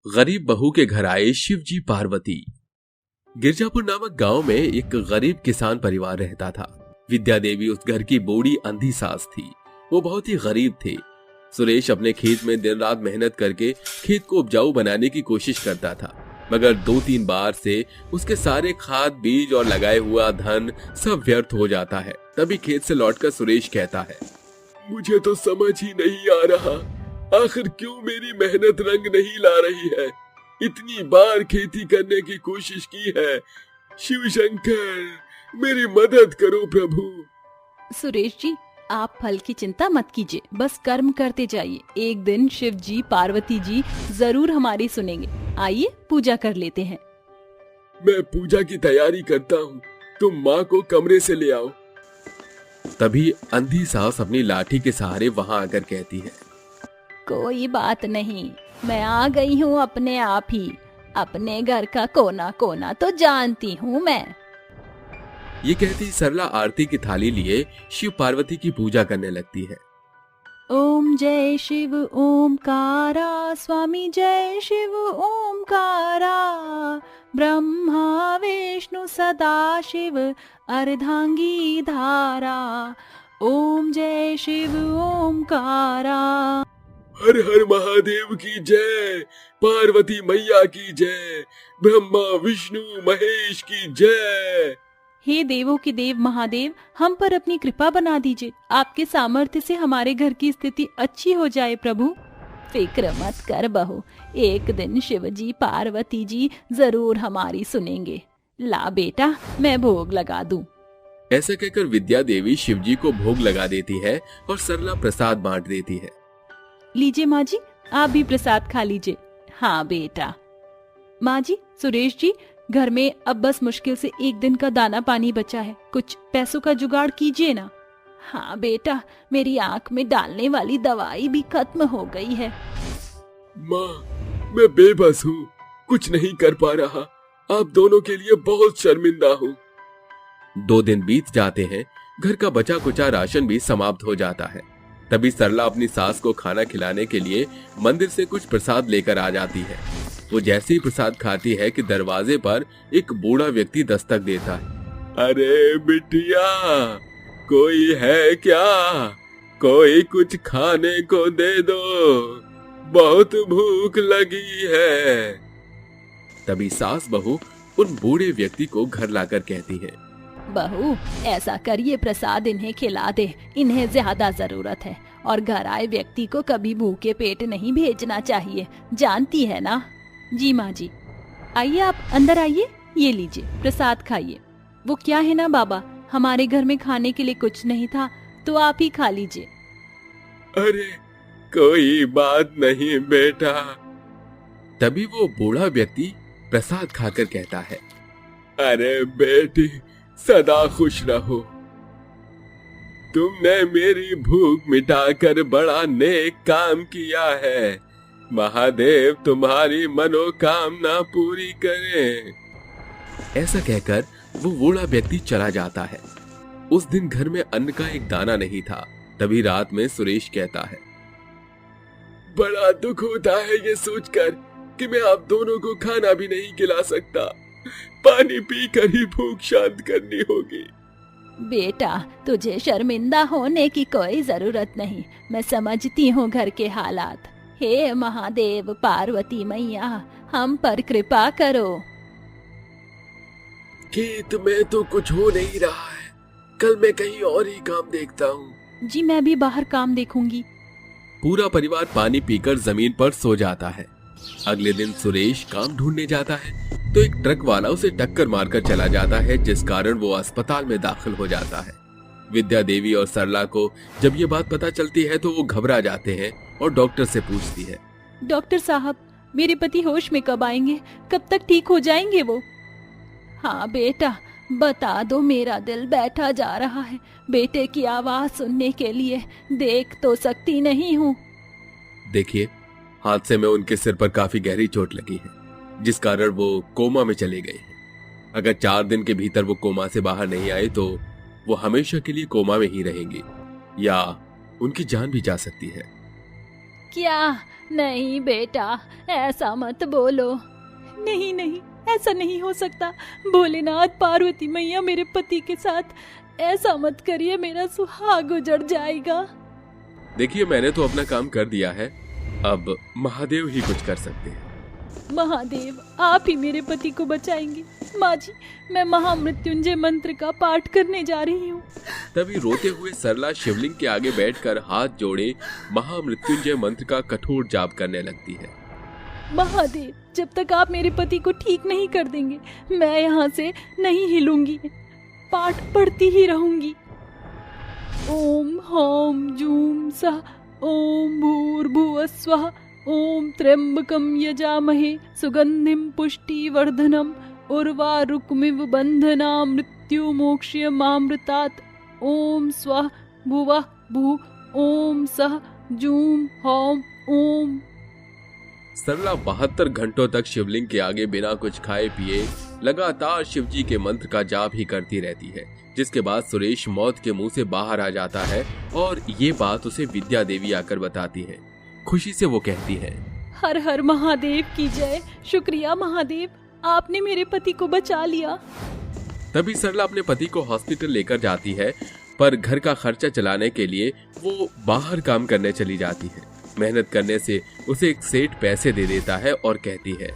गरीब बहू के घर आए शिवजी पार्वती। गिरजापुर नामक गांव में एक गरीब किसान परिवार रहता था। विद्या देवी उस घर की बूढ़ी अंधी सास थी। वो बहुत ही गरीब थे। सुरेश अपने खेत में दिन रात मेहनत करके खेत को उपजाऊ बनाने की कोशिश करता था, मगर 2-3 बार से उसके सारे खाद बीज और लगाए हुआ धन सब व्यर्थ हो जाता है। तभी खेत से लौटकर सुरेश कहता है, मुझे तो समझ ही नहीं आ रहा, आखिर क्यों मेरी मेहनत रंग नहीं ला रही है। इतनी बार खेती करने की कोशिश की है। शिव शंकर, मेरी मदद करो प्रभु। सुरेश जी, आप फल की चिंता मत कीजिए, बस कर्म करते जाइए। एक दिन शिव जी पार्वती जी जरूर हमारी सुनेंगे। आइए पूजा कर लेते हैं। मैं पूजा की तैयारी करता हूँ, तुम माँ को कमरे से ले आओ। तभी अंधी सास अपनी लाठी के सहारे वहां आकर कहती है, कोई बात नहीं, मैं आ गई हूँ अपने आप ही। अपने घर का कोना कोना तो जानती हूँ मैं। ये कहती सरला आरती की थाली लिए शिव पार्वती की पूजा करने लगती है। ओम जय शिव ओमकारा, स्वामी जय शिव ओमकारा, ब्रह्मा विष्णु सदा शिव अर्धांगी धारा। ओम जय शिव ओमकारा। हर हर महादेव की जय, पार्वती मैया की जय, ब्रह्मा विष्णु महेश की जय। हे देवों के देव महादेव, हम पर अपनी कृपा बना दीजिए। आपके सामर्थ्य से हमारे घर की स्थिति अच्छी हो जाए प्रभु। फिक्र मत कर बहू, एक दिन शिवजी पार्वती जी जरूर हमारी सुनेंगे। ला बेटा, मैं भोग लगा दूं। ऐसा कहकर विद्या देवी शिवजी को भोग लगा देती है और सरला प्रसाद बांट देती है। लीजिए माँ जी, आप भी प्रसाद खा लीजिए। हाँ बेटा। माँ जी, सुरेश जी, घर में अब बस मुश्किल से एक दिन का दाना पानी बचा है, कुछ पैसों का जुगाड़ कीजिए ना। हाँ बेटा, मेरी आंख में डालने वाली दवाई भी खत्म हो गई है। माँ, मैं बेबस हूँ, कुछ नहीं कर पा रहा। आप दोनों के लिए बहुत शर्मिंदा हूँ। 2 दिन बीत जाते हैं, घर का बचा कुचा राशन भी समाप्त हो जाता है। तभी सरला अपनी सास को खाना खिलाने के लिए मंदिर से कुछ प्रसाद लेकर आ जाती है। वो जैसे ही प्रसाद खाती है कि दरवाजे पर एक बूढ़ा व्यक्ति दस्तक देता है। अरे बिटिया, कोई है क्या? कोई कुछ खाने को दे दो, बहुत भूख लगी है। तभी सास बहू उन बूढ़े व्यक्ति को घर लाकर कहती है, बहू, ऐसा करिए, प्रसाद इन्हें खिला दे, इन्हें ज्यादा जरूरत है। और घर आए व्यक्ति को कभी भूखे पेट नहीं भेजना चाहिए, जानती है ना। जी माँ जी। आइए आप अंदर आइए, ये लीजिए प्रसाद खाइए। वो क्या है ना बाबा, हमारे घर में खाने के लिए कुछ नहीं था, तो आप ही खा लीजिए। अरे कोई बात नहीं बेटा। तभी वो बूढ़ा व्यक्ति प्रसाद खाकर कहता है, अरे बेटी, सदा खुश रहो। तुमने मेरी भूख मिटाकर बड़ा नेक काम किया है। महादेव तुम्हारी मनोकामना पूरी करे। ऐसा कहकर वो बूढ़ा व्यक्ति चला जाता है। उस दिन घर में अन्न का एक दाना नहीं था। तभी रात में सुरेश कहता है, बड़ा दुख होता है ये सोचकर कि मैं आप दोनों को खाना भी नहीं खिला सकता। पानी पीकर ही भूख शांत करनी होगी। बेटा, तुझे शर्मिंदा होने की कोई जरूरत नहीं, मैं समझती हूँ घर के हालात। हे महादेव पार्वती मैया, हम पर कृपा करो। खेत में तो कुछ हो नहीं रहा है, कल मैं कहीं और ही काम देखता हूँ। जी, मैं भी बाहर काम देखूंगी। पूरा परिवार पानी पीकर जमीन पर सो जाता है। अगले दिन सुरेश काम ढूंढने जाता है तो एक ट्रक वाला उसे टक्कर मारकर चला जाता है, जिस कारण वो अस्पताल में दाखिल हो जाता है। विद्या देवी और सरला को जब ये बात पता चलती है तो वो घबरा जाते हैं और डॉक्टर से पूछती है, डॉक्टर साहब, मेरे पति होश में कब आएंगे? कब तक ठीक हो जाएंगे वो? हाँ बेटा, बता दो, मेरा दिल बैठा जा रहा है बेटे की आवाज सुनने के लिए। देख तो सकती नहीं हूँ। देखिए, हादसे में उनके सिर पर काफी गहरी चोट लगी है, जिस कारण वो कोमा में चले गए हैं। अगर 4 दिन के भीतर वो कोमा से बाहर नहीं आए तो वो हमेशा के लिए कोमा में ही रहेंगे, या उनकी जान भी जा सकती है। क्या नहीं बेटा, ऐसा मत बोलो। नहीं नहीं, ऐसा नहीं हो सकता। भोलेनाथ, पार्वती मैया मेरे पति के साथ ऐसा मत करिए, मेरा सुहाग उजड़ जाएगा। देखिए, मैंने तो अपना काम कर दिया है, अब महादेव ही कुछ कर सकते हैं। महादेव, आप ही मेरे पति को बचाएंगे। माँ जी, मैं महामृत्युंजय मंत्र का पाठ करने जा रही हूँ। तभी रोते हुए सरला शिवलिंग के आगे बैठकर हाथ जोड़े महामृत्युंजय मंत्र का कठोर जाप करने लगती है। महादेव, जब तक आप मेरे पति को ठीक नहीं कर देंगे, मैं यहाँ से नहीं हिलूंगी, पाठ पढ़ती ही रहूंगी। ओम हौम जूम सः ओम भूर्भुवः स्वः ओम त्र्यंबकं यजामहे सुगंधिं पुष्टिवर्धनम् उर्वारुकमिव बंधना मृत्यु मोक्ष्यमामृतात् ओम स्वः भुवः भू ओम सः जूम हौम ओम। सरला 72 घंटों तक शिवलिंग के आगे बिना कुछ खाए पिए लगातार शिवजी के मंत्र का जाप ही करती रहती है, जिसके बाद सुरेश मौत के मुंह से बाहर आ जाता है और ये बात उसे विद्या देवी आकर बताती है। खुशी से वो कहती है, हर हर महादेव की जय। शुक्रिया महादेव, आपने मेरे पति को बचा लिया। तभी सरला अपने पति को हॉस्पिटल लेकर जाती है, पर घर का खर्चा चलाने के लिए वो बाहर काम करने चली जाती है। मेहनत करने से उसे एक सेठ पैसे दे देता है और कहती है,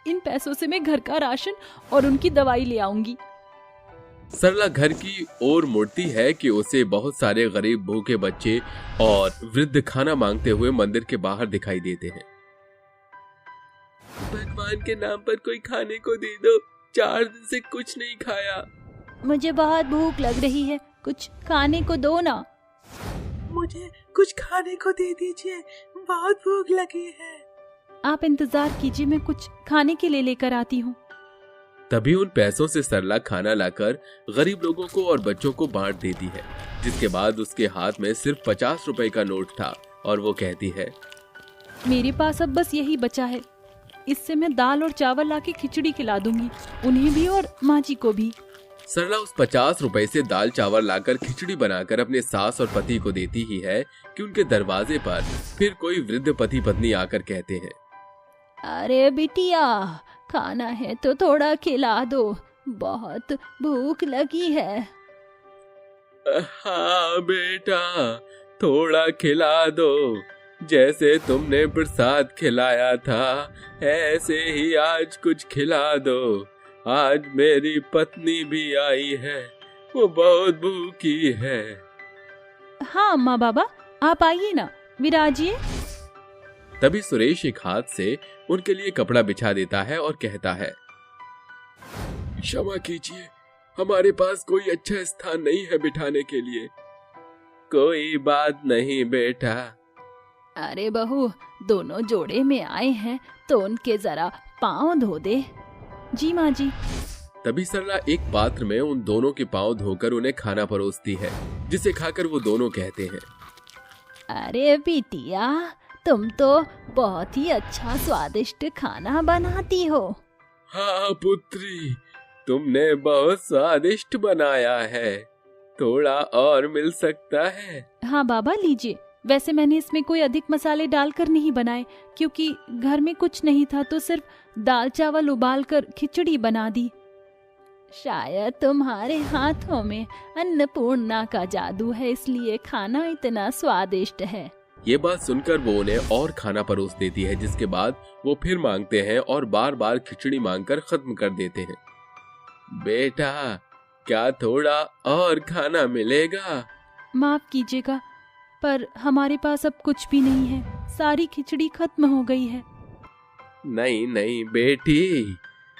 इन पैसों से मैं घर का राशन और उनकी दवाई ले आऊंगी। सरला घर की ओर मुड़ती है कि उसे बहुत सारे गरीब भूखे बच्चे और वृद्ध खाना मांगते हुए मंदिर के बाहर दिखाई देते हैं। भगवान के नाम पर कोई खाने को दे दो, 4 दिन से कुछ नहीं खाया। मुझे बहुत भूख लग रही है, कुछ खाने को दो ना। मुझे कुछ खाने को दे दीजिए, बहुत भूख लगी है। आप इंतजार कीजिए, मैं कुछ खाने के लिए लेकर आती हूँ। तभी उन पैसों से सरला खाना लाकर गरीब लोगों को और बच्चों को बांट देती है, जिसके बाद उसके हाथ में सिर्फ 50 रुपए का नोट था और वो कहती है, मेरे पास अब बस यही बचा है, इससे मैं दाल और चावल लाके खिचड़ी खिला दूंगी, उन्हें भी और माँ जी को भी। सरला उस 50 रुपए से दाल चावल लाकर खिचड़ी बनाकर अपने सास और पति को देती ही है कि उनके दरवाजे पर फिर कोई वृद्ध पति पत्नी आकर कहते हैं, अरे बिटिया, खाना है तो थोड़ा खिला दो, बहुत भूख लगी है। हाँ बेटा, थोड़ा खिला दो, जैसे तुमने प्रसाद खिलाया था ऐसे ही आज कुछ खिला दो। आज मेरी पत्नी भी आई है, वो बहुत भूखी है। हाँ माँ बाबा, आप आइए ना, विराजिए। तभी सुरेश एक हाथ से उनके लिए कपड़ा बिछा देता है और कहता है, क्षमा कीजिए, हमारे पास कोई अच्छा स्थान नहीं है बिठाने के लिए। कोई बात नहीं बेटा। अरे बहू, दोनों जोड़े में आए हैं तो उनके जरा पाँव धो दे। जी माँ जी। तभी सरला एक पात्र में उन दोनों के पाँव धोकर उन्हें खाना परोसती है, जिसे खाकर वो दोनों कहते हैं, अरे बिटिया, तुम तो बहुत ही अच्छा स्वादिष्ट खाना बनाती हो। हाँ पुत्री, तुमने बहुत स्वादिष्ट बनाया है, थोड़ा और मिल सकता है। हाँ बाबा, लीजिए। वैसे मैंने इसमें कोई अधिक मसाले डालकर नहीं बनाए, क्योंकि घर में कुछ नहीं था तो सिर्फ दाल चावल उबालकर खिचड़ी बना दी। शायद तुम्हारे हाथों में अन्नपूर्णा का जादू है, इसलिए खाना इतना स्वादिष्ट है। ये बात सुनकर वो उन्हें और खाना परोस देती है, जिसके बाद वो फिर मांगते हैं और बार बार खिचड़ी मांगकर खत्म कर देते हैं। बेटा, क्या थोड़ा और खाना मिलेगा? माफ कीजिएगा, पर हमारे पास अब कुछ भी नहीं है, सारी खिचड़ी खत्म हो गई है। नहीं नहीं बेटी,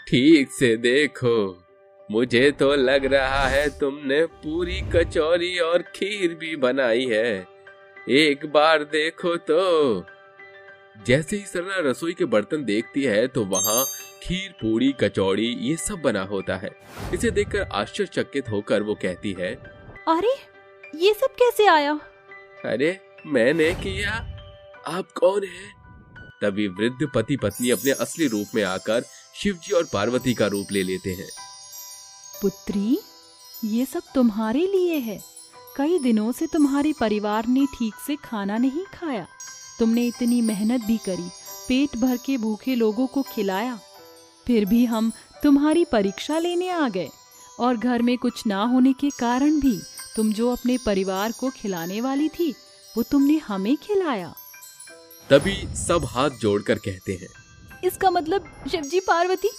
ठीक से देखो, मुझे तो लग रहा है तुमने पूरी कचौरी और खीर भी बनाई है, एक बार देखो तो। जैसे ही सरला रसोई के बर्तन देखती है तो वहाँ खीर, पूरी, कचौड़ी ये सब बना होता है। इसे देखकर आश्चर्यचकित होकर वो कहती है, अरे ये सब कैसे आया? अरे मैंने किया, आप कौन हैं? तभी वृद्ध पति पत्नी अपने असली रूप में आकर शिवजी और पार्वती का रूप ले लेते हैं। पुत्री, ये सब तुम्हारे लिए है। कई दिनों से तुम्हारे परिवार ने ठीक से खाना नहीं खाया, तुमने इतनी मेहनत भी करी, पेट भर के भूखे लोगों को खिलाया, फिर भी हम तुम्हारी परीक्षा लेने आ गए। और घर में कुछ ना होने के कारण भी तुम जो अपने परिवार को खिलाने वाली थी वो तुमने हमें खिलाया। तभी सब हाथ जोड़कर कहते हैं, इसका मतलब शिवजी पार्वती,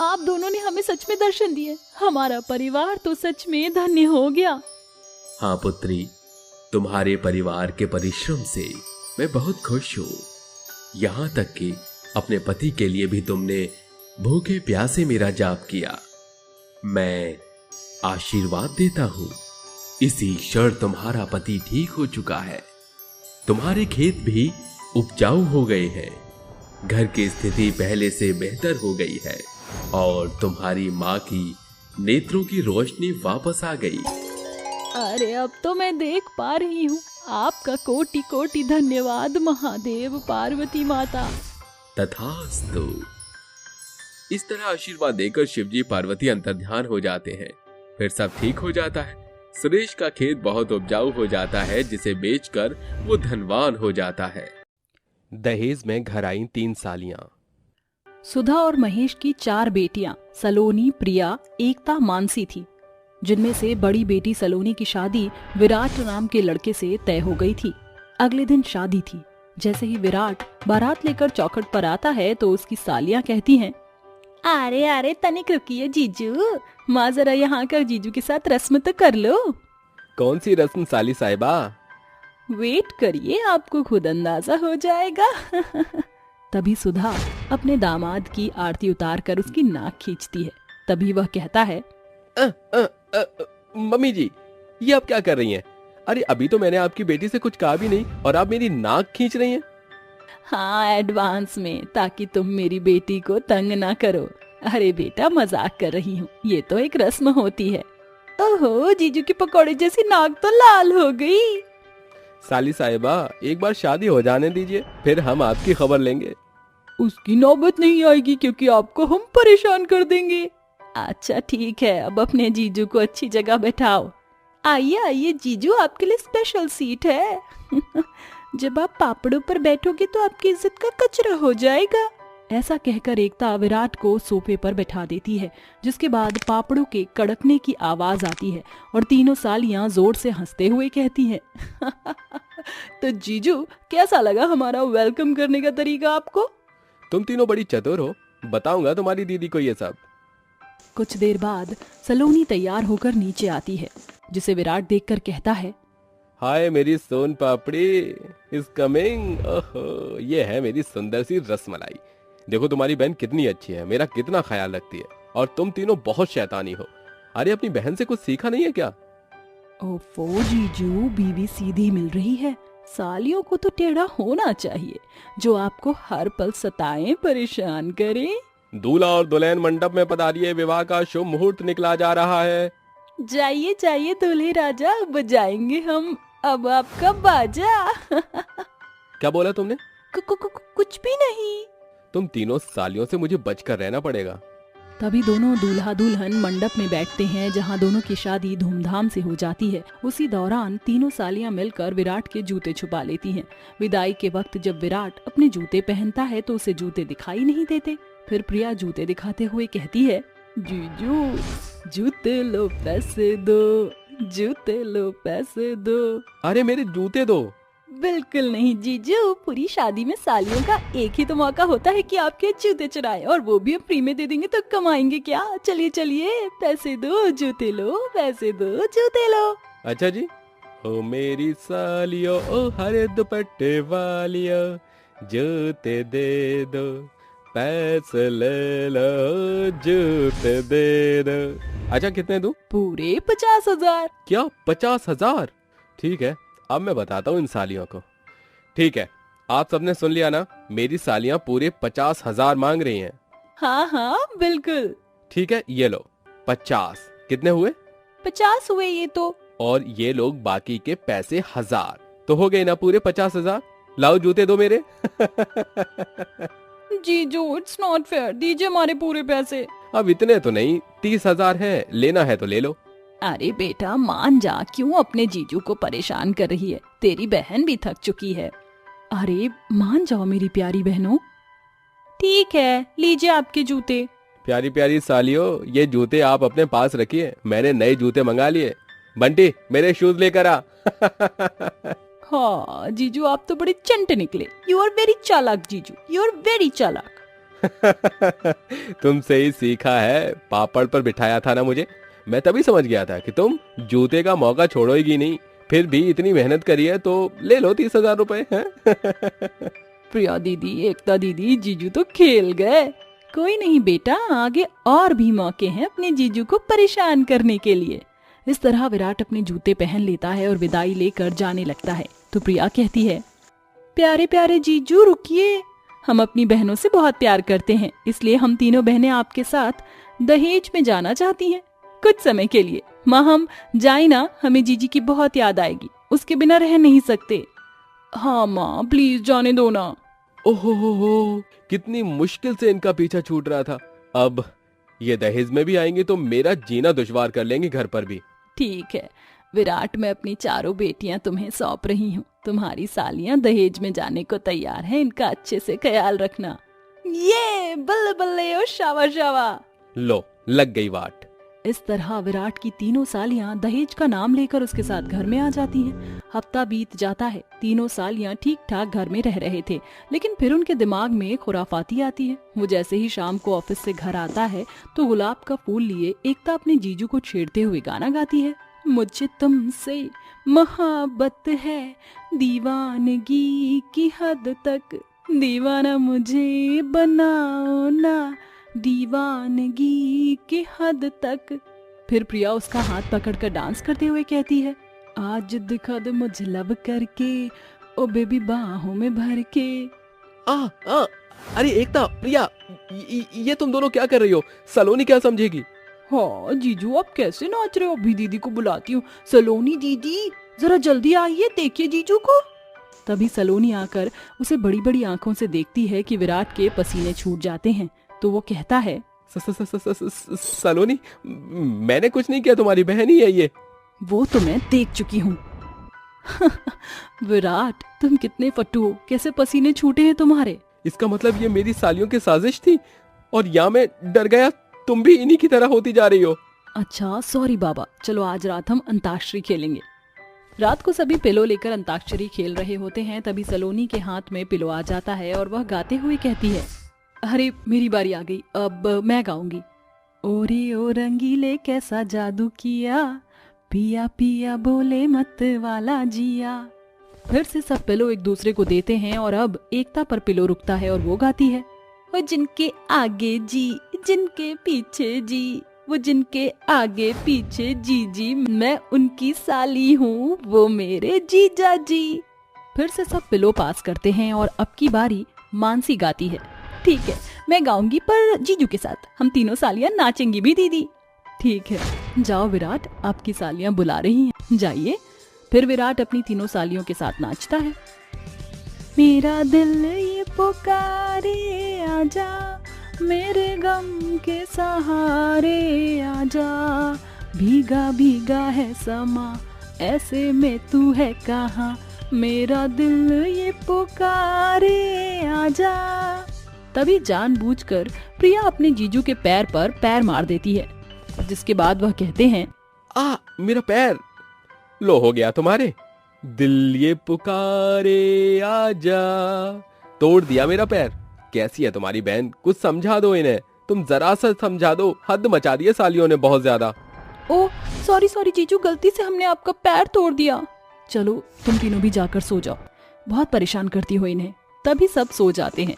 आप दोनों ने हमें सच में दर्शन दिए। हमारा परिवार तो सच में धन्य हो गया। हाँ पुत्री, तुम्हारे परिवार के परिश्रम से मैं बहुत खुश हूँ। यहाँ तक कि अपने पति के लिए भी तुमने भूखे प्यासे मेरा जाप किया। मैं आशीर्वाद देता हूँ, इसी क्षण तुम्हारा पति ठीक हो चुका है। तुम्हारे खेत भी उपजाऊ हो गए हैं, घर की स्थिति पहले से बेहतर हो गई है और तुम्हारी माँ की नेत्रों की रोशनी वापस आ गई। अरे अब तो मैं देख पा रही हूँ। आपका कोटि कोटि धन्यवाद महादेव पार्वती माता। तथास्तु। इस तरह आशीर्वाद देकर शिवजी पार्वती अंतर्ध्यान हो जाते हैं। फिर सब ठीक हो जाता है। सुरेश का खेत बहुत उपजाऊ हो जाता है, जिसे बेचकर वो धनवान हो जाता है। दहेज में घर आई 3 सालियां। सुधा और महेश की 4 बेटियां सलोनी, प्रिया, एकता, मानसी थी, जिनमें से बड़ी बेटी सलोनी की शादी विराट नाम के लड़के से तय हो गई थी। अगले दिन शादी थी। जैसे ही विराट बारात लेकर चौखट पर आता है तो उसकी सालियां कहती हैं, अरे अरे तनिक रुकिए जीजू, माँ जरा यहाँ कर जीजू के साथ रस्म तो कर लो। कौन सी रस्म साली साहिबा? वेट करिए, आपको खुद अंदाजा हो जाएगा। तभी सुधा अपने दामाद की आरती उतार कर उसकी नाक खींचती है। तभी वह कहता है, मम्मी जी, ये आप क्या कर रही हैं? अरे अभी तो मैंने आपकी बेटी से कुछ कहा भी नहीं और आप मेरी नाक खींच रही हैं। हाँ, एडवांस में, ताकि तुम मेरी बेटी को तंग ना करो। अरे बेटा, मजाक कर रही हूँ, ये तो एक रस्म होती है। ओहो, जीजू की पकौड़े जैसी नाक तो लाल हो गई। साली साहिबा, एक बार शादी हो जाने दीजिए, फिर हम आपकी खबर लेंगे। उसकी नौबत नहीं आएगी, क्योंकि आपको हम परेशान कर देंगे। अच्छा ठीक है, अब अपने जीजू को अच्छी जगह बैठाओ। आइए आइए जीजू, आपके लिए स्पेशल सीट है। जब आप पापड़ों पर बैठोगे तो आपकी इज्जत का कचरा हो जाएगा। ऐसा कहकर एकता विराट को सोफे पर बैठा देती है, जिसके बाद पापड़ों के कड़कने की आवाज आती है और तीनों सालियां जोर से हंसते हुए कहती हैं, तो जीजू, कैसा लगा हमारा वेलकम करने का तरीका आपको? तुम तीनों बड़ी चतुर हो, बताऊंगा तुम्हारी दीदी को ये सब। कुछ देर बाद सलोनी तैयार होकर नीचे आती है, जिसे विराट देखकर कहता है, हाय मेरी सोन पापड़ी इज कमिंग। ओहो, ये है मेरी सुंदर सी रसमलाई। देखो तुम्हारी बहन कितनी अच्छी है, मेरा कितना ख्याल रखती है, और तुम तीनों बहुत शैतानी हो। अरे अपनी बहन से कुछ सीखा नहीं है क्या? ओफो जीजू, बीवी सीधी मिल रही है। सालियों को तो टेढ़ा होना चाहिए, जो आपको हर पल सताएं, परेशान करें। दूल्हा और दुल्हन मंडप में पधारिए, विवाह का शुभ मुहूर्त निकला जा रहा है। जाइए जाइए दूल्हे राजा, बजाएंगे हम अब आपका बाजा। क्या बोला तुमने? कुछ भी नहीं। तुम तीनों सालियों से मुझे बचकर रहना पड़ेगा। तभी दोनों दूल्हा दुल्हन मंडप में बैठते हैं, जहां दोनों की शादी धूमधाम से हो जाती है। उसी दौरान तीनों सालियां मिलकर विराट के जूते छुपा लेती हैं। विदाई के वक्त जब विराट अपने जूते पहनता है तो उसे जूते दिखाई नहीं देते। फिर प्रिया जूते दिखाते हुए कहती है, जीजू, जूते लो पैसे दो, जूते लो पैसे दो। अरे मेरे जूते दो। बिल्कुल नहीं जीजू, पूरी शादी में सालियों का एक ही तो मौका होता है कि आपके जूते चुराए, और वो भी हम फ्री में दे देंगे तो कमाएंगे क्या? चलिए चलिए, पैसे दो, जूते लो, पैसे दो, जूते लो। अच्छा जी। ओ मेरी सालियों, ओ हरे दुपट्टे वालियों, जूते दे दो, पैसे ले लो, जूते दे दो। अच्छा कितने दूं? पूरे 50,000। क्या 50,000? ठीक है, अब मैं बताता हूँ इन सालियों को। ठीक है, आप सबने सुन लिया ना, मेरी सालियां पूरे 50,000 मांग रही हैं। हाँ हाँ बिल्कुल। ठीक है, ये लो 50। कितने हुए? 50 हुए ये तो। और ये लोग बाकी के पैसे 1000, तो हो गए ना पूरे 50,000। लाओ जूते दो मेरे। जीजू, इट्स नॉट फेयर, दीजिए हमारे पूरे पैसे। अब इतने तो नहीं, 30,000 है, लेना है तो ले लो। अरे बेटा मान जा, क्यों अपने जीजू को परेशान कर रही है? तेरी बहन भी थक चुकी है। अरे मान जाओ मेरी प्यारी बहनों। ठीक है, लीजिए आपके जूते। प्यारी प्यारी सालियों, ये जूते आप अपने पास रखिए, मैंने नए जूते मंगा लिए। बंटी, मेरे शूज लेकर आ। हाँ जीजू, आप तो बड़े चंटे निकले। यू आर वेरी चालाक जीजू, यू आर वेरी चालाक। तुमसे ही सीखा है, पापड़ पर बिठाया था ना मुझे। मैं तभी समझ गया था कि तुम जूते का मौका छोड़ोगी नहीं। फिर भी इतनी मेहनत करी है तो ले लो 30,000 रुपए। प्रिया दीदी, एकता दीदी, जीजू तो खेल गए। कोई नहीं बेटा, आगे और भी मौके हैं अपने जीजू को परेशान करने के लिए। इस तरह विराट अपने जूते पहन लेता है और विदाई लेकर जाने लगता है। तो प्रिया कहती है, प्यारे प्यारे जीजू रुकिए, हम अपनी बहनों से बहुत प्यार करते हैं, इसलिए हम तीनों बहनें आपके साथ दहेज में जाना चाहती हैं कुछ समय के लिए। माँ हम जाए ना, हमें जीजी की बहुत याद आएगी, उसके बिना रह नहीं सकते। हाँ माँ प्लीज जाने दो ना। ओहो, कितनी मुश्किल से इनका पीछा छूट रहा था। अब ये दहेज में भी आएंगे तो मेरा जीना दुश्वार कर लेंगे घर पर भी। ठीक है विराट, मैं अपनी चारों बेटियां तुम्हें सौंप रही हूँ। तुम्हारी सालियां दहेज में जाने को तैयार हैं, इनका अच्छे से ख्याल रखना। ये बल्ले बल्ले ओ शावा शावा। लो, लग गई वाट। इस तरह विराट की तीनों सालियां दहेज का नाम लेकर उसके साथ घर में आ जाती हैं। हफ्ता बीत जाता है, तीनों सालियां ठीक ठाक घर में रह रहे थे, लेकिन फिर उनके दिमाग में खुराफाती आती है। वो जैसे ही शाम को ऑफिस से घर आता है तो गुलाब का फूल लिए एकता अपने जीजू को छेड़ते हुए गाना गाती है। मुझे तुमसे मोहब्बत है, दीवानगी की हद तक, दीवाना मुझे बनाओ ना, दीवानगी की हद तक। फिर प्रिया उसका हाथ पकड़कर डांस करते हुए कहती है, आज दिखा दे मुझे लब करके, ओ बेबी बाहों में भर के। अरे एकता, प्रिया, ये तुम दोनों क्या कर रही हो? सलोनी क्या समझेगी? हाँ जीजू, आप कैसे नाच रहे हो? अभी दीदी को बुलाती हूँ। सलोनी दीदी जरा जल्दी आइए, देखिए जीजू को। तभी सलोनी आकर उसे बड़ी बड़ी आंखों से देखती है कि विराट के पसीने छूट जाते हैं। तो वो कहता है, सलोनी, मैंने कुछ नहीं किया, तुम्हारी बहन ही है ये। वो तो मैं देख चुकी हूँ। विराट तुम कितने फट्टू हो, कैसे पसीने छूटे हैं तुम्हारे? इसका मतलब ये मेरी सालियों की साजिश थी और यहाँ मैं डर गया, तुम भी इन्हीं की तरह होती जा रही हो। अच्छा सॉरी बाबा, चलो आज रात हम अंताक्षरी खेलेंगे। रात को सभी पिलो लेकर अंताक्षरी खेल रहे होते हैं। तभी सलोनी के हाथ में पिलो आ जाता है और वह गाते हुए कहती है, अरे मेरी बारी आ गई, अब मैं गाऊंगी। ओरे ओ रंगीले कैसा जादू किया, पिया पिया बोले मत वाला जिया। फिर से सब पिलो एक दूसरे को देते हैं और अब एकता पर पिलो रुकता है और वो गाती है, वो जिनके आगे जी, जिनके पीछे जी, वो जिनके आगे पीछे जी जी, मैं उनकी साली हूँ, वो मेरे जीजा जी। फिर से सब पिलो पास करते हैं और अब की बारी मानसी गाती है, ठीक है मैं गाऊंगी पर जीजू के साथ, हम तीनों सालियां नाचेंगी भी दीदी। ठीक है जाओ विराट, आपकी सालियां बुला रही हैं, जाइए। फिर विराट अपनी तीनों सालियों के साथ नाचता है। मेरा दिल ये पुकारे आजा, मेरे गम के सहारे आजा, भीगा भीगा है समा, ऐसे में तू है कहाँ, मेरा दिल ये पुकारे आजा। तभी जानबूझकर प्रिया अपने जीजू के पैर पर पैर मार देती है, जिसके बाद वह कहते हैं, मेरा पैर। लो हो गया तुम्हारे, दिल ये पुकारे आजा, तोड़ दिया मेरा पैर। कैसी है तुम्हारी बहन, कुछ समझा दो इन्हें, तुम जरा सा समझा दो, हद मचा दी है सालियों ने बहुत ज्यादा। ओह सॉरी सॉरी जीजू, गलती से हमने आपका पैर तोड़ दिया। चलो तुम तीनों भी जाकर सो जाओ, बहुत परेशान करती हो इन्हें। तभी सब सो जाते हैं।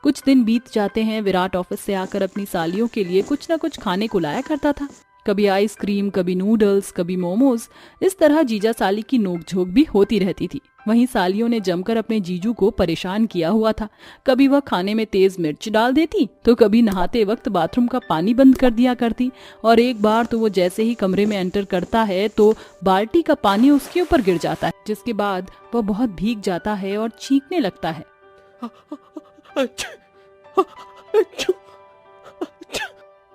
कुछ दिन बीत जाते हैं। विराट ऑफिस से आकर अपनी सालियों के लिए कुछ न कुछ खाने को लाया करता था, कभी आइसक्रीम, कभी नूडल्स, कभी मोमोज। इस तरह जीजा साली की नोकझोंक भी होती रहती थी। वहीं सालियों ने जमकर अपने जीजू को परेशान किया हुआ था। कभी वह खाने में तेज मिर्च डाल देती, तो कभी नहाते वक्त बाथरूम का पानी बंद कर दिया करती, और एक बार तो वो जैसे ही कमरे में एंटर करता है तो बाल्टी का पानी उसके ऊपर गिर जाता है, जिसके बाद वह बहुत भीग जाता है और चीखने लगता है।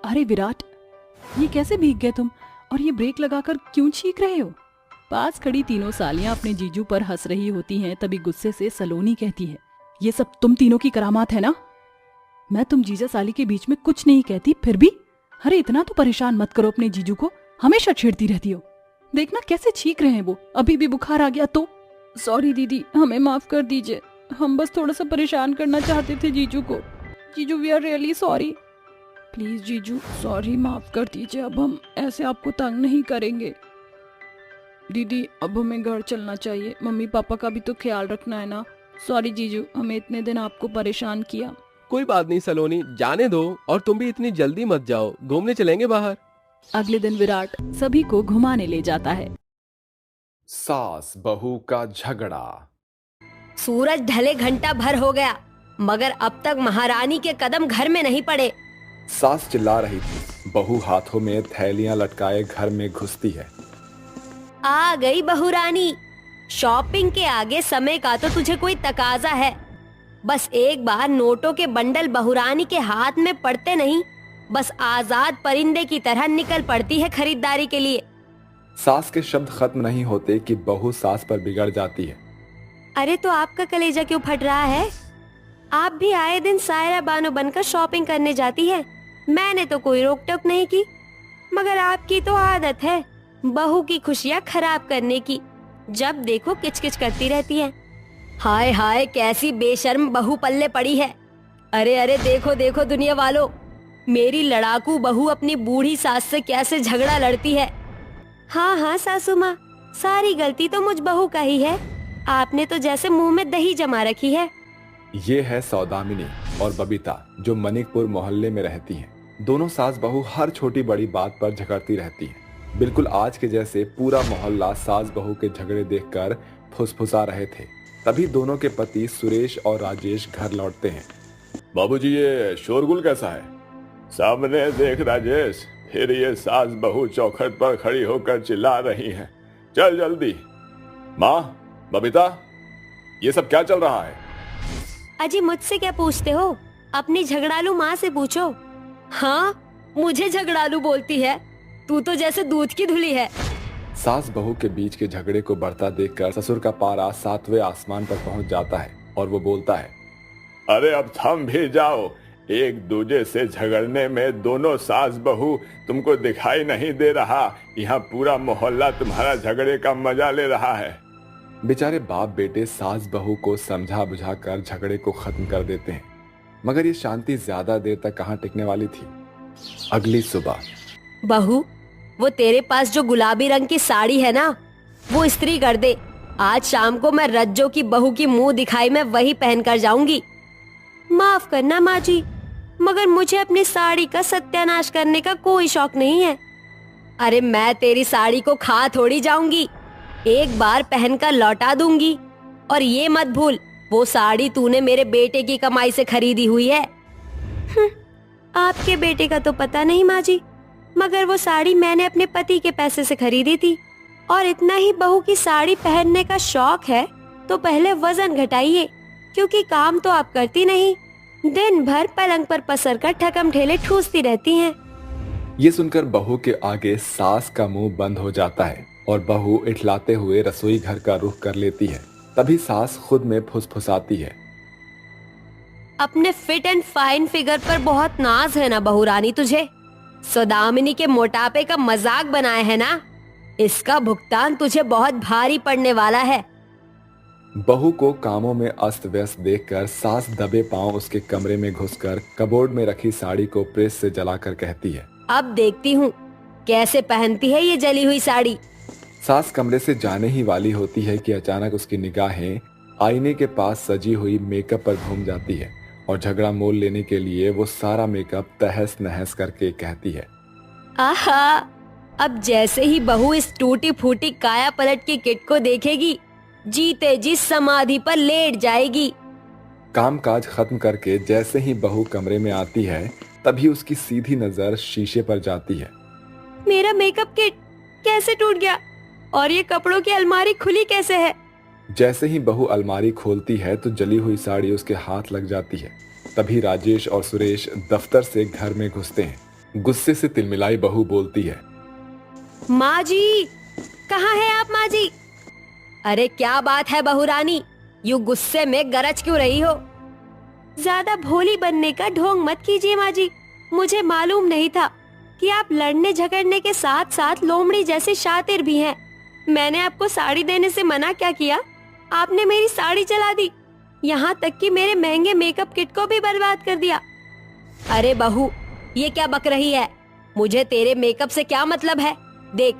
अरे विराट, ये कैसे भीग गए तुम, और ये ब्रेक लगाकर क्यों चीख रहे हो? पास खड़ी तीनों सालियां अपने जीजू पर हंस रही होती हैं, तभी गुस्से से सलोनी कहती है, ये सब तुम तीनों की करामात है ना? मैं तुम जीजा साली के बीच में कुछ नहीं कहती, फिर भी अरे इतना तो परेशान मत करो अपने जीजू को, हमेशा छेड़ती रहती हो। देखना कैसे छींक रहे हैं वो, अभी भी बुखार आ गया तो। सॉरी दीदी, हमें माफ कर दीजिए, हम बस थोड़ा सा परेशान करना चाहते थे जीजू को। जीजू we are really sorry. Please जीजू सॉरी, माफ कर दीजिए, अब हम ऐसे आपको तंग नहीं करेंगे। दीदी अब हमें घर चलना चाहिए, मम्मी पापा का भी तो ख्याल रखना है ना। सॉरी जीजू, हमें इतने दिन आपको परेशान किया। कोई बात नहीं सलोनी, जाने दो, और तुम भी इतनी जल्दी मत जाओ, घूमने चलेंगे बाहर। अगले दिन विराट सभी को घुमाने ले जाता है। सास बहू का झगड़ा। सूरज ढले घंटा भर हो गया, मगर अब तक महारानी के कदम घर में नहीं पड़े। सास चिल्ला रही थी, बहू हाथों में थैलियां लटकाए घर में घुसती है। आ गई बहू रानी, शॉपिंग के आगे समय का तो तुझे कोई तकाजा है। बस एक बार नोटों के बंडल बहुरानी के हाथ में पड़ते नहीं, बस आजाद परिंदे की तरह निकल पड़ती है खरीदारी के लिए। सास के शब्द खत्म नहीं होते कि बहू सास पर बिगड़ जाती है। अरे तो आपका कलेजा क्यों फट रहा है? आप भी आए दिन सायरा बानो बनकर शॉपिंग करने जाती है, मैंने तो कोई रोक टोक नहीं की, मगर आपकी तो आदत है बहू की खुशियाँ खराब करने की। जब देखो किचकिच करती रहती है। हाय हाय, कैसी बेशर्म बहू पल्ले पड़ी है। अरे अरे देखो देखो दुनिया वालों, मेरी लड़ाकू बहू अपनी बूढ़ी सास से कैसे झगड़ा लड़ती है। हाँ हाँ सासू माँ, सारी गलती तो मुझ बहू का ही है, आपने तो जैसे मुंह में दही जमा रखी है। ये है सौदामिनी और बबीता जो मनिकपुर मोहल्ले में रहती हैं। दोनों सास बहू हर छोटी बड़ी बात पर झगड़ती रहती हैं। बिल्कुल आज के जैसे पूरा मोहल्ला सास बहू के झगड़े देखकर फुसफुसा रहे थे। तभी दोनों के पति सुरेश और राजेश घर लौटते हैं। बाबूजी, ये शोरगुल कैसा है? सामने देख राजेश, फिर ये सास बहू चौखट पर खड़ी होकर चिल्ला रही हैं। चल जल्दी। माँ, बबीता, ये सब क्या चल रहा है? अजी मुझसे क्या पूछते हो, अपनी झगड़ालू माँ से पूछो। हाँ, मुझे झगड़ालू बोलती है, तू तो जैसे दूध की धुली है। सास बहू के बीच के झगड़े को बढ़ता देखकर ससुर का पारा 7वें आसमान पर पहुंच जाता है और वो बोलता है, अरे अब थम भी जाओ, एक दूजे से झगड़ने में दोनों सास बहू तुमको दिखाई नहीं दे रहा? यहाँ पूरा मोहल्ला तुम्हारा झगड़े का मजा ले रहा है। बेचारे बाप बेटे सास बहू को समझा बुझा कर झगड़े को खत्म कर देते हैं, मगर ये शांति ज्यादा देर तक कहाँ टिकने वाली थी। अगली सुबह, बहू, वो तेरे पास जो गुलाबी रंग की साड़ी है ना, वो इस्त्री कर दे। आज शाम को मैं रज्जो की बहू की मुंह दिखाई में वही पहन कर जाऊंगी। माफ करना माँ जी, मगर मुझे अपनी साड़ी का सत्यानाश करने का कोई शौक नहीं है। अरे मैं तेरी साड़ी को खा थोड़ी जाऊंगी, एक बार पहनकर लौटा दूंगी। और ये मत भूल, वो साड़ी तूने मेरे बेटे की कमाई से खरीदी हुई है। आपके बेटे का तो पता नहीं माँ जी, मगर वो साड़ी मैंने अपने पति के पैसे से खरीदी थी। और इतना ही बहू की साड़ी पहनने का शौक है तो पहले वजन घटाइए, क्योंकि काम तो आप करती नहीं, दिन भर पलंग पर पसर कर ठकम ठेले ठूसती रहती हैं। ये सुनकर बहू के आगे सास का मुंह बंद हो जाता है और बहू इठलाते हुए रसोई घर का रुख कर लेती है। तभी सास खुद में फुसफुसाती है, अपने फिट एंड फाइन फिगर पर बहुत नाज है ना बहू रानी तुझे? सौदामिनी के मोटापे का मजाक बनाया है ना, इसका भुगतान तुझे बहुत भारी पड़ने वाला है। बहू को कामों में अस्त व्यस्त देखकर सास दबे पांव उसके कमरे में घुसकर कबोर्ड में रखी साड़ी को प्रेस से जलाकर कहती है, अब देखती हूँ कैसे पहनती है ये जली हुई साड़ी। सास कमरे से जाने ही वाली होती है कि अचानक उसकी निगाहें आईने के पास सजी हुई मेकअप पर घूम जाती है और झगड़ा मोल लेने के लिए वो सारा मेकअप तहस नहस करके कहती है, आहा, अब जैसे ही बहू इस टूटी फूटी काया पलट की किट को देखेगी, जीते जी समाधि पर लेट जाएगी। कामकाज खत्म करके जैसे ही बहू कमरे में आती है तभी उसकी सीधी नजर शीशे पर जाती है। मेरा मेकअप किट कैसे टूट गया और ये कपड़ों की अलमारी खुली कैसे है? जैसे ही बहू अलमारी खोलती है तो जली हुई साड़ी उसके हाथ लग जाती है। तभी राजेश और सुरेश दफ्तर से घर में घुसते हैं। गुस्से से तिलमिलाई बहू बोलती है, माँ जी, कहाँ है आप माँ जी? अरे क्या बात है बहू रानी, यूं गुस्से में गरज क्यों रही हो? ज्यादा भोली बनने का ढोंग मत कीजिए माँ जी। मुझे मालूम नहीं था कि आप लड़ने झगड़ने के साथ साथ लोमड़ी जैसे शातिर भी हैं। मैंने आपको साड़ी देने से मना क्या किया? आपने मेरी साड़ी जला दी, यहाँ तक कि मेरे महंगे मेकअप किट को भी बर्बाद कर दिया। अरे बहू, ये क्या बक रही है? मुझे तेरे मेकअप से क्या मतलब है? देख,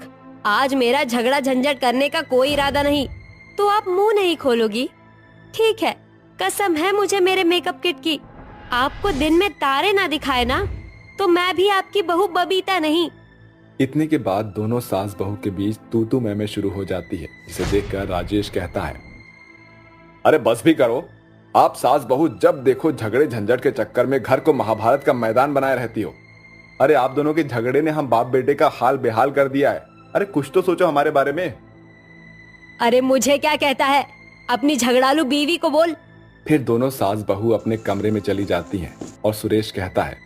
आज मेरा झगड़ा झंझट करने का कोई इरादा नहीं, तो आप मुंह नहीं खोलोगी? ठीक है, कसम है मुझे मेरे मेकअप किट की। आपको दिन में तारे ना दिखाए ना, तो मैं भी आपकी बहू बबीता नहीं। इतने के बाद दोनों सास बहू के बीच तू तू मैं शुरू हो जाती है, जिसे देखकर राजेश कहता है, अरे बस भी करो। आप सास बहू जब देखो झगड़े झंझट के चक्कर में घर को महाभारत का मैदान बनाए रहती हो। अरे आप दोनों के झगड़े ने हम बाप बेटे का हाल बेहाल कर दिया है। अरे कुछ तो सोचो हमारे बारे में। अरे मुझे क्या कहता है, अपनी झगड़ालू बीवी को बोल। फिर दोनों सास बहू अपने कमरे में चली जाती हैं और सुरेश कहता है,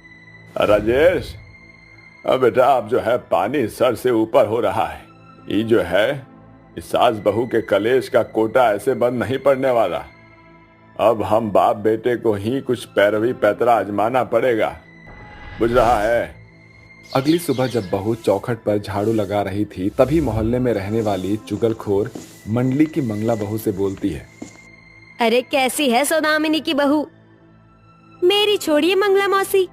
राजेश, अब बेटा अब जो है पानी सर से ऊपर हो रहा है। ये जो है इस सास बहू के कलेश का कोटा ऐसे बंद नहीं पड़ने वाला। अब हम बाप बेटे को ही कुछ पैरवी पैतरा आजमाना पड़ेगा, बुझ रहा है? अगली सुबह जब बहू चौखट पर झाड़ू लगा रही थी, तभी मोहल्ले में रहने वाली चुगलखोर मंडली की मंगला बहू से बोलती है, अरे कैसी है सौदामिनी की बहू? मेरी छोड़िए मंगला मौसी,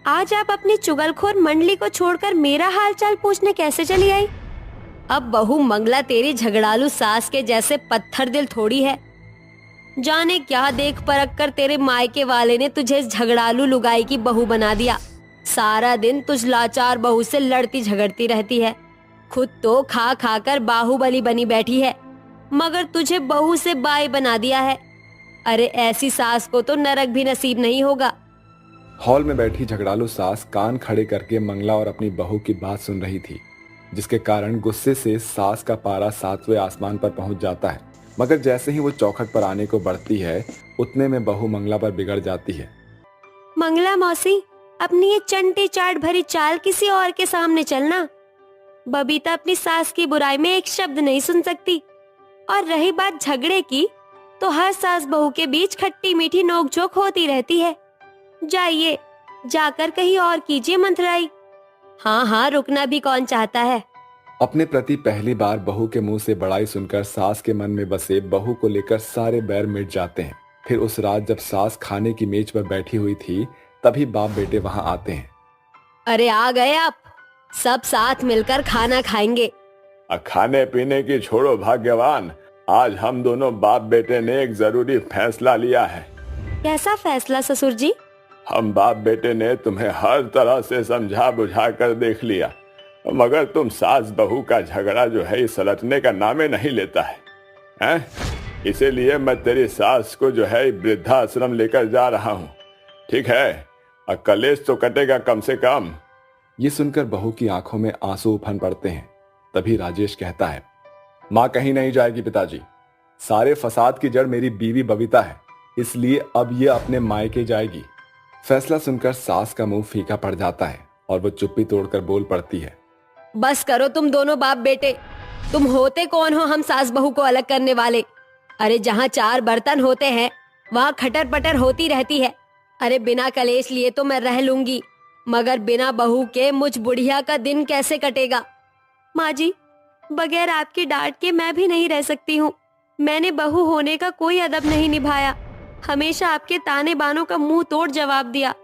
आज आप अपनी चुगलखोर मंडली को छोड़कर मेरा हालचाल पूछने कैसे चली आई? अब बहू मंगला तेरी झगड़ालू सास के जैसे पत्थर दिल थोड़ी है। जाने क्या देख परख कर तेरे मायके वाले ने तुझे इस झगड़ालू लुगाई की बहू बना दिया। सारा दिन तुझ लाचार बहू से लड़ती झगड़ती रहती है। खुद तो खा खा कर बाहुबली बनी बैठी है, मगर तुझे बहू से बाई बना दिया है। अरे ऐसी सास को तो नरक भी नसीब नहीं होगा। हॉल में बैठी झगड़ालू सास कान खड़े करके मंगला और अपनी बहू की बात सुन रही थी, जिसके कारण गुस्से से सास का पारा 7वें आसमान पर पहुंच जाता है। मगर जैसे ही वो चौखट पर आने को बढ़ती है, उतने में बहू मंगला पर बिगड़ जाती है। मंगला मौसी, अपनी ये चंटी चाट भरी चाल किसी और के सामने चलना। बबीता अपनी सास की बुराई में एक शब्द नहीं सुन सकती। और रही बात झगड़े की, तो हर सास बहू के बीच खट्टी मीठी नोकझोंक होती रहती है। जाइए, जाकर कहीं और कीजिए मंथराई। हाँ हाँ, रुकना भी कौन चाहता है। अपने प्रति पहली बार बहू के मुंह से बड़ाई सुनकर सास के मन में बसे बहू को लेकर सारे बैर मिट जाते हैं। फिर उस रात जब सास खाने की मेज पर बैठी हुई थी, तभी बाप बेटे वहां आते हैं। अरे आ गए आप, सब साथ मिलकर खाना खाएंगे। खाने पीने की छोड़ो भाग्यवान, आज हम दोनों बाप बेटे ने एक जरूरी फैसला लिया है। कैसा फैसला ससुर जी? हम बाप बेटे ने तुम्हें हर तरह से समझा बुझा कर देख लिया, मगर तुम सास बहू का झगड़ा जो है सलटने का नामे नहीं लेता है? इसीलिए मैं तेरी सास को जो है वृद्धाश्रम लेकर जा रहा हूँ, ठीक है? कलेश तो कटेगा कम से कम। ये सुनकर बहू की आंखों में आंसू उफन पड़ते हैं। तभी राजेश कहता है, माँ कहीं नहीं जाएगी पिताजी। सारे फसाद की जड़ मेरी बीवी बबीता है, इसलिए अब ये अपने मायके जाएगी। फैसला सुनकर सास का मुंह फीका पड़ जाता है और वो चुप्पी तोड़कर बोल पड़ती है, बस करो तुम दोनों बाप बेटे। तुम होते कौन हो हम सास बहू को अलग करने वाले? अरे जहाँ 4 बर्तन होते हैं, वहाँ खटर पटर होती रहती है। अरे बिना कलेश लिए तो मैं रह लूंगी, मगर बिना बहू के मुझ बुढ़िया का दिन कैसे कटेगा? माँ जी, बगैर आपकी डांट के मैं भी नहीं रह सकती हूँ। मैंने बहू होने का कोई अदब नहीं निभाया, हमेशा आपके ताने बानों का मुंह तोड़ जवाब दिया।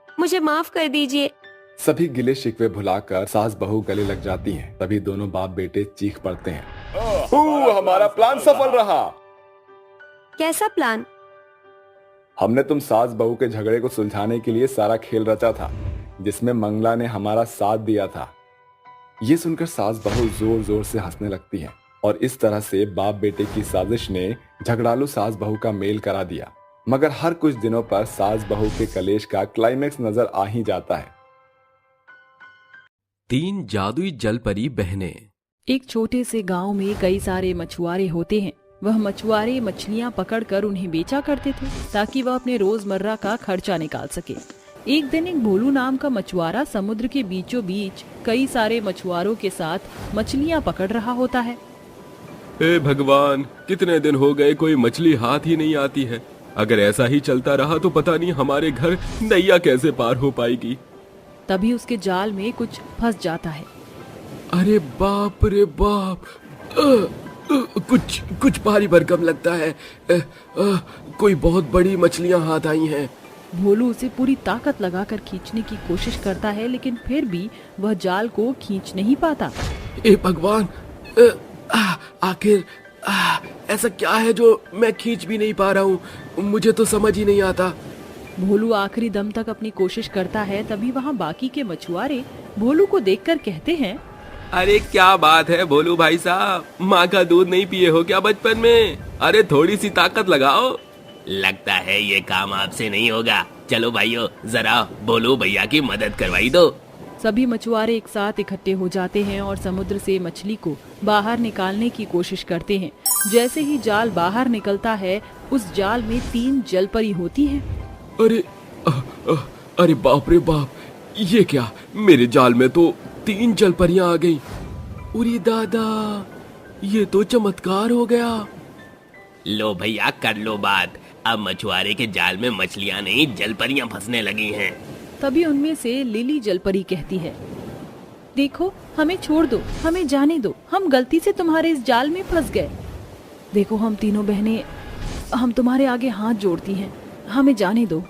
मुझे माफ कर दीजिए। सभी गिले शिकवे भुलाकर सास बहू गले लग जाती हैं। तभी दोनों बाप बेटे चीख पड़ते हैं, हमारा प्लान सफल रहा। कैसा प्लान? हमने तुम सास बहू के झगड़े को सुलझाने के लिए सारा खेल रचा था, जिसमें मंगला ने हमारा साथ दिया था। ये सुनकर सास बहू जोर जोर से हंसने लगती हैं और इस तरह से बाप बेटे की साजिश ने झगड़ालू सास बहू का मेल करा दिया। मगर हर कुछ दिनों पर सास बहू के कलेश का क्लाइमेक्स नजर आ ही जाता है। 3 जादुई जलपरी बहनें। एक छोटे से गांव में कई सारे मछुआरे होते हैं। वह मछुआरे मछलियां पकड़कर उन्हें बेचा करते थे ताकि वह अपने रोजमर्रा का खर्चा निकाल सके। एक दिन एक भोलू नाम का मछुआरा समुद्र के बीचों बीच कई सारे मछुआरों के साथ मछलियां पकड़ रहा होता है। हे भगवान, कितने दिन हो गए कोई मछली हाथ ही नहीं आती है। अगर ऐसा ही चलता रहा तो पता नहीं हमारे घर नैया कैसे पार हो पाएगी। तभी उसके जाल में कुछ फंस जाता है। अरे बाप रे बाप, कुछ भारी भरकम लगता है। कोई बहुत बड़ी मछलियां हाथ आई हैं। भोलू उसे पूरी ताकत लगाकर खींचने की कोशिश करता है, लेकिन फिर भी वह जाल को खींच नहीं पाता। ए भगवान, आखिर ऐसा क्या है जो मैं खींच भी नहीं पा रहा हूँ? मुझे तो समझ ही नहीं आता। भोलू आखिरी दम तक अपनी कोशिश करता है। तभी वहाँ बाकी के मछुआरे भोलू को देखकर कहते हैं, अरे क्या बात है भोलू भाई साहब, माँ का दूध नहीं पिए हो क्या बचपन में? अरे थोड़ी सी ताकत लगाओ। लगता है ये काम आपसे नहीं होगा। चलो भाइयों, जरा भोलू भैया की मदद करवाई दो। सभी मछुआरे एक साथ इकट्ठे हो जाते हैं और समुद्र से मछली को बाहर निकालने की कोशिश करते हैं। जैसे ही जाल बाहर निकलता है, उस जाल में 3 जलपरी होती हैं। अरे बाप रे बाप, ये क्या? मेरे जाल में तो 3 जलपरियां आ गई। उरी दादा, ये तो चमत्कार हो गया। लो भैया, कर लो बात। अब मछुआरे के जाल में मछलियां नहीं, जलपरियां फंसने लगी हैं। तभी उनमें से लिली जलपरी कहती है, देखो हमें छोड़ दो, हमें जाने दो, हम गलती से तुम्हारे इस जाल में फंस गए। देखो हम तीनों बहनें, हम तुम्हारे आगे हाथ जोड़ती हैं, हमें जाने दो।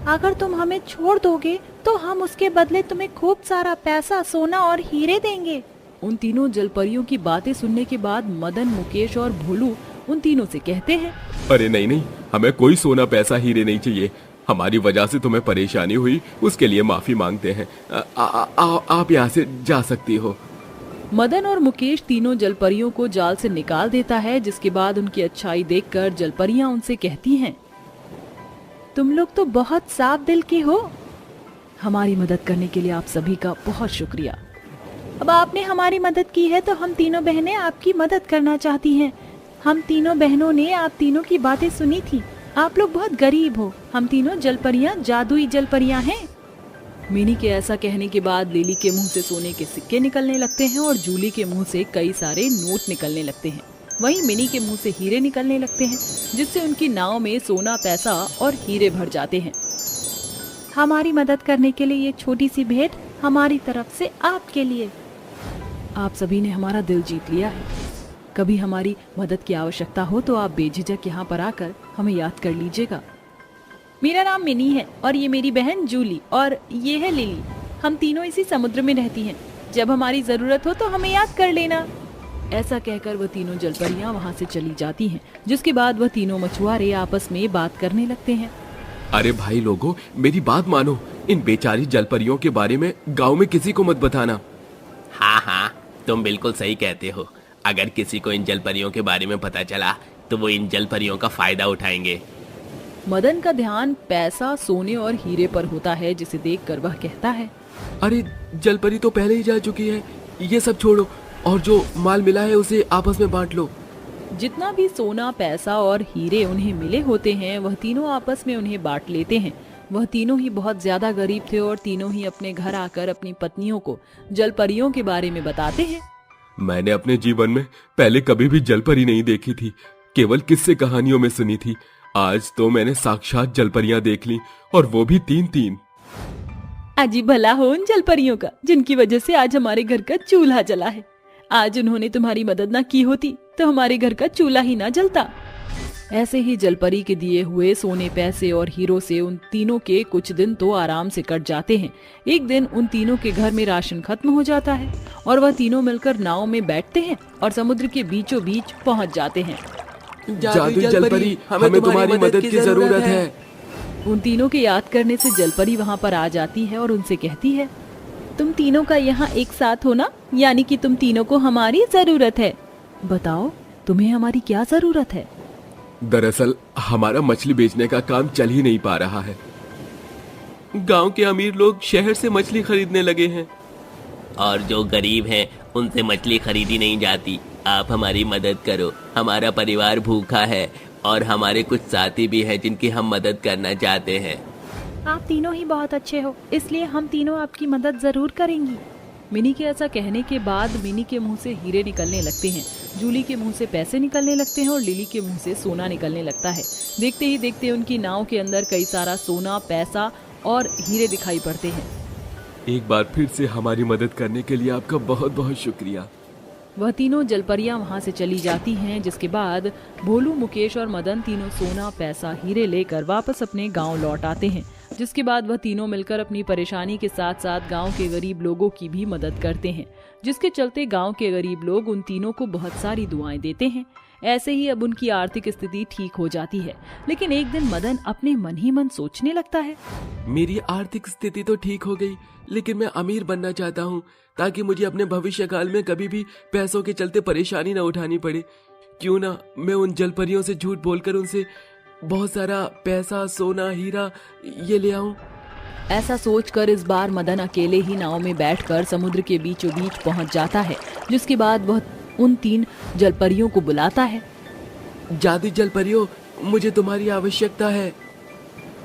अगर तुम हमें छोड़ दोगे तो हम उसके बदले तुम्हें खूब सारा पैसा, सोना और हीरे देंगे। उन तीनों जलपरियों की बातें सुनने के बाद मदन, मुकेश और भोलू उन तीनों से कहते हैं, अरे नहीं, हमें कोई सोना पैसा हीरे नहीं चाहिए। हमारी वजह से तुम्हें परेशानी हुई, उसके लिए माफी मांगते हैं। आप यहाँ से जा सकती हो। मदन और मुकेश तीनों जलपरियों को जाल से निकाल देता है, जिसके बाद उनकी अच्छाई देखकर जलपरियां उनसे कहती हैं, तुम लोग तो बहुत साफ दिल के हो। हमारी मदद करने के लिए आप सभी का बहुत शुक्रिया। अब आपने हमारी मदद की है तो हम तीनों बहनें आपकी मदद करना चाहती हैं। हम तीनों बहनों ने आप तीनों की बातें सुनी थी। आप लोग बहुत गरीब हो। हम तीनों जलपरियां जादुई जलपरियां हैं। मिनी के ऐसा कहने के बाद लिली के मुंह से सोने के सिक्के निकलने लगते हैं और जूली के मुंह से कई सारे नोट निकलने लगते हैं। वहीं मिनी के मुंह से हीरे निकलने लगते हैं, जिससे उनकी नाव में सोना, पैसा और हीरे भर जाते हैं। हमारी मदद करने के लिए ये छोटी सी भेंट हमारी तरफ से आपके लिए। आप सभी ने हमारा दिल जीत लिया है। कभी हमारी मदद की आवश्यकता हो तो आप बेझिझक यहाँ पर आकर हमें याद कर लीजिएगा। मेरा नाम मिनी है और ये मेरी बहन जूली और ये है लिली। हम तीनों इसी समुद्र में रहती हैं। जब हमारी जरूरत हो तो हमें याद कर लेना। ऐसा कहकर वह तीनों जलपरियां वहाँ से चली जाती हैं, जिसके बाद वह तीनों मछुआरे आपस में बात करने लगते हैं। अरे भाई लोगों, मेरी बात मानो। इन बेचारी जलपरियों के बारे में गांव में किसी को मत बताना। हाँ, तुम बिल्कुल सही कहते हो। अगर किसी को इन जलपरियों के बारे में पता चला तो वो इन जलपरियों का फायदा उठाएंगे। मदन का ध्यान पैसा, सोने और हीरे पर होता है, जिसे देखकर वह कहता है, अरे जलपरी तो पहले ही जा चुकी है, ये सब छोड़ो और जो माल मिला है उसे आपस में बांट लो। जितना भी सोना, पैसा और हीरे उन्हें मिले होते हैं वह तीनों आपस में उन्हें बांट लेते हैं। वह तीनों ही बहुत ज्यादा गरीब थे और तीनों ही अपने घर आकर अपनी पत्नियों को जलपरियों के बारे में बताते हैं। मैंने अपने जीवन में पहले कभी भी जलपरी नहीं देखी थी, केवल किस्से कहानियों में सुनी थी। आज तो मैंने साक्षात जलपरियां देख ली, और वो भी 3-3। अजी भला हो उन जलपरियों का, जिनकी वजह से आज हमारे घर का चूल्हा जला है। आज उन्होंने तुम्हारी मदद ना की होती तो हमारे घर का चूल्हा ही ना जलता। ऐसे ही जलपरी के दिए हुए सोने, पैसे और हीरो से उन तीनों के कुछ दिन तो आराम से कट जाते हैं। एक दिन उन तीनों के घर में राशन खत्म हो जाता है और वह तीनों मिलकर नाव में बैठते हैं और समुद्र के बीचों बीच पहुंच जाते हैं। जादुई जलपरी, हमें तुम्हारी मदद की जरूरत है। उन तीनों के याद करने से जलपरी वहाँ पर आ जाती है और उनसे कहती है, तुम तीनों का यहाँ एक साथ होना, यानी कि तुम तीनों को हमारी जरूरत है। बताओ तुम्हें हमारी क्या जरूरत है? दरअसल हमारा मछली बेचने का काम चल ही नहीं पा रहा है। गांव के अमीर लोग शहर से मछली खरीदने लगे हैं और जो गरीब हैं उनसे मछली खरीदी नहीं जाती। आप हमारी मदद करो। हमारा परिवार भूखा है और हमारे कुछ साथी भी हैं जिनकी हम मदद करना चाहते हैं। आप तीनों ही बहुत अच्छे हो, इसलिए हम तीनों आपकी मदद जरूर करेंगी। मिनी के ऐसा कहने के बाद मिनी के मुंह से हीरे निकलने लगते हैं, जूली के मुंह से पैसे निकलने लगते हैं और लिली के मुंह से सोना निकलने लगता है। देखते ही देखते उनकी नाव के अंदर कई सारा सोना, पैसा और हीरे दिखाई पड़ते हैं। एक बार फिर से हमारी मदद करने के लिए आपका बहुत बहुत शुक्रिया। वह तीनों जलपरियां वहां से चली जाती हैं, जिसके बाद भोलू, मुकेश और मदन तीनों सोना, पैसा, हीरे लेकर वापस अपने गांव लौट आते हैं। जिसके बाद वह तीनों मिलकर अपनी परेशानी के साथ साथ गांव के गरीब लोगों की भी मदद करते हैं, जिसके चलते गांव के गरीब लोग उन तीनों को बहुत सारी दुआएं देते हैं। ऐसे ही अब उनकी आर्थिक स्थिति ठीक हो जाती है। लेकिन एक दिन मदन अपने मन ही मन सोचने लगता है, मेरी आर्थिक स्थिति तो ठीक हो गई, लेकिन मैं अमीर बनना चाहता हूँ ताकि मुझे अपने भविष्य काल में कभी भी पैसों के चलते परेशानी न उठानी पड़े। क्यों ना मैं उन जलपरियों से झूठ बोलकर उनसे बहुत सारा पैसा, सोना, हीरा ये ले आऊं। ऐसा सोचकर इस बार मदन अकेले ही नाव में बैठकर समुद्र के बीचों बीच पहुंच जाता है। जिसके बाद वह उन 3 जलपरियों को बुलाता है। जादू जलपरियों, मुझे तुम्हारी आवश्यकता है।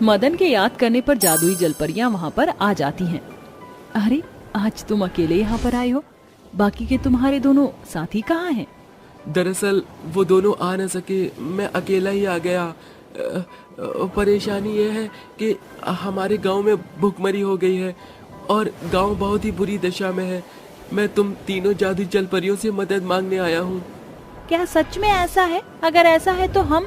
मदन के याद करने पर जादुई जलपरियां वहां पर आ जाती हैं। अरे, आज तुम अकेले यहाँ पर आए हो, बाकी के तुम्हारे दोनों साथी कहाँ हैं? दरअसल वो दोनों आ न सके, मैं अकेला ही आ गया। परेशानी ये है कि हमारे गांव में भूखमरी हो गई है और गांव बहुत ही बुरी दशा में है। मैं तुम तीनों जादू जलपरियों से मदद मांगने आया हूँ। क्या सच में ऐसा है? अगर ऐसा है तो हम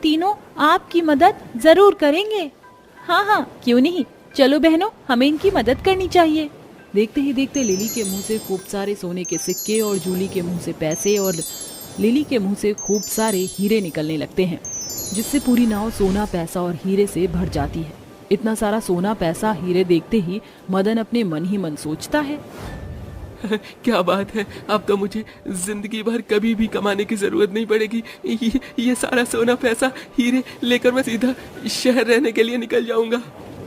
तीनों आपकी मदद जरूर करेंगे। हाँ हाँ, क्यों नहीं, चलो बहनों, हमें इनकी मदद करनी चाहिए। देखते ही देखते लिली के मुंह से खूब सारे सोने के सिक्के और जूली के मुंह से पैसे और लिली के मुंह से खूब सारे हीरे निकलने लगते हैं, जिससे पूरी नाव सोना, पैसा और हीरे से भर जाती है। इतना सारा सोना, पैसा, हीरे देखते ही मदन अपने मन ही मन सोचता है, क्या बात है, अब तो मुझे जिंदगी भर कभी भी कमाने की जरूरत नहीं पड़ेगी। ये सारा सोना, पैसा, हीरे लेकर मैं सीधा शहर रहने के लिए निकल जाऊंगा।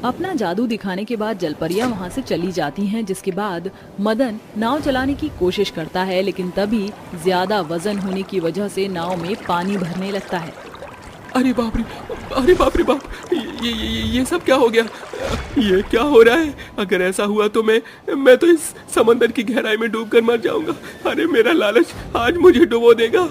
अपना जादू दिखाने के बाद जलपरियां वहां से चली जाती हैं। जिसके बाद मदन नाव चलाने की कोशिश करता है, लेकिन तभी ज्यादा वजन होने की वजह से नाव में पानी भरने लगता है। अरे बाप रे, अरे बाप रे बाप, ये सब क्या हो गया? ये क्या हो रहा है? अगर ऐसा हुआ तो मैं तो इस समंदर की गहराई में डूबकर मर जाऊंगा। अरे मेरा लालच आज मुझे डुबो देगा।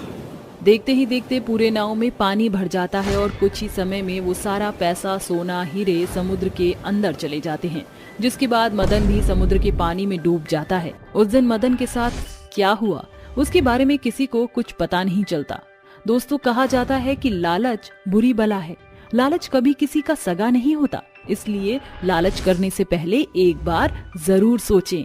देखते ही देखते पूरे नाव में पानी भर जाता है और कुछ ही समय में वो सारा पैसा, सोना, हीरे समुद्र के अंदर चले जाते हैं। जिसके बाद मदन भी समुद्र के पानी में डूब जाता है। उस दिन मदन के साथ क्या हुआ उसके बारे में किसी को कुछ पता नहीं चलता। दोस्तों, कहा जाता है कि लालच बुरी बला है। लालच कभी किसी का सगा नहीं होता, इसलिए लालच करने से पहले एक बार जरूर सोचें।